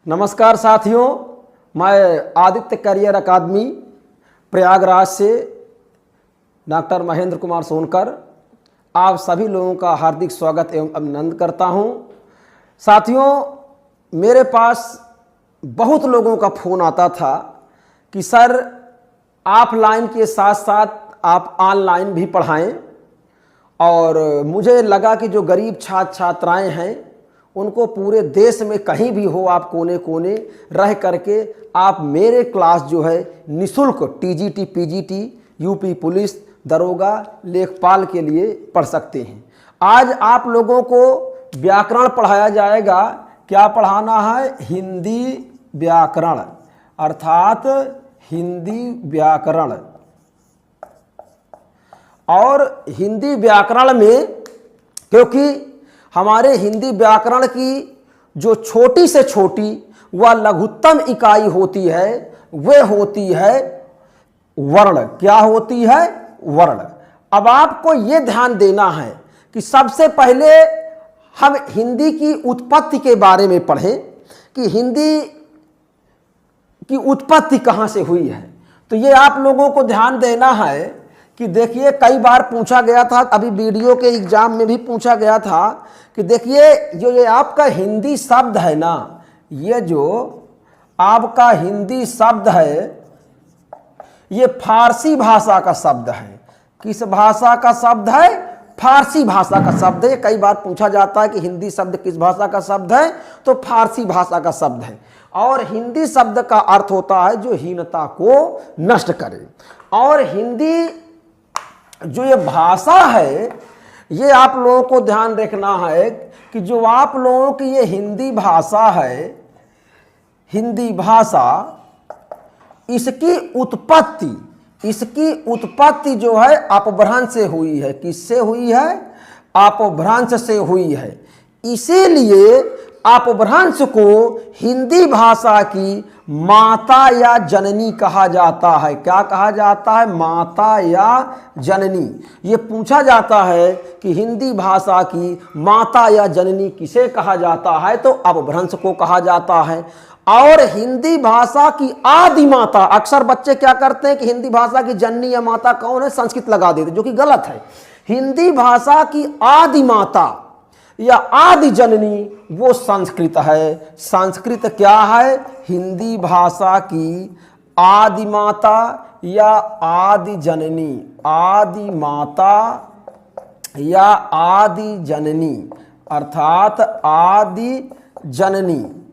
नमस्कार साथियों, मैं आदित्य करियर अकादमी प्रयागराज से डॉक्टर महेंद्र कुमार सोनकर आप सभी लोगों का हार्दिक स्वागत एवं अभिनंदन करता हूं। साथियों, मेरे पास बहुत लोगों का फ़ोन आता था कि सर ऑफलाइन के साथ साथ आप ऑनलाइन भी पढ़ाएं, और मुझे लगा कि जो गरीब छात्र छात्राएं हैं उनको पूरे देश में कहीं भी हो, आप कोने कोने रह करके आप मेरे क्लास जो है निःशुल्क टीजीटी, पीजीटी, यूपी पुलिस, दरोगा, लेखपाल के लिए पढ़ सकते हैं। आज आप लोगों को व्याकरण पढ़ाया जाएगा। क्या पढ़ाना है? हिंदी व्याकरण, अर्थात हिंदी व्याकरण। और हिंदी व्याकरण में, क्योंकि हमारे हिंदी व्याकरण की जो छोटी से छोटी व लघुत्तम इकाई होती है वह होती है वर्ण। क्या होती है? वर्ण। अब आपको यह ध्यान देना है कि सबसे पहले हम हिंदी की उत्पत्ति के बारे में पढ़ें कि हिंदी की उत्पत्ति कहाँ से हुई है। तो ये आप लोगों को ध्यान देना है कि देखिए, कई बार पूछा गया था, अभी वीडियो के एग्जाम में भी पूछा गया था कि देखिए जो ये आपका हिंदी शब्द है ना, ये जो आपका हिंदी शब्द है ये फारसी भाषा का शब्द है। किस भाषा का शब्द है? फारसी भाषा का शब्द है। कई बार पूछा जाता है कि हिंदी शब्द किस भाषा का शब्द है, तो फारसी भाषा का शब्द है। और हिंदी शब्द का अर्थ होता है जो हीनता को नष्ट करे। और हिंदी जो ये भाषा है, ये आप लोगों को ध्यान रखना है कि जो आप लोगों की ये हिंदी भाषा है, हिंदी भाषा, इसकी उत्पत्ति जो है अपभ्रंश से हुई है। किससे हुई है? अपभ्रंश से हुई है। इसीलिए अपभ्रंश को हिंदी भाषा की माता या जननी कहा जाता है। क्या कहा जाता है? माता या जननी। ये पूछा जाता है कि हिंदी भाषा की माता या जननी किसे कहा जाता है, तो अपभ्रंश को कहा जाता है। और हिंदी भाषा की आदि माता, अक्सर बच्चे क्या करते हैं कि हिंदी भाषा की जननी या माता कौन है, संस्कृत लगा देते, जो कि गलत है। हिंदी भाषा की आदि माता या आदि जननी वो संस्कृत है। संस्कृत क्या है? हिंदी भाषा की आदि माता या आदि जननी, आदि माता या आदि जननी, अर्थात आदि जननी।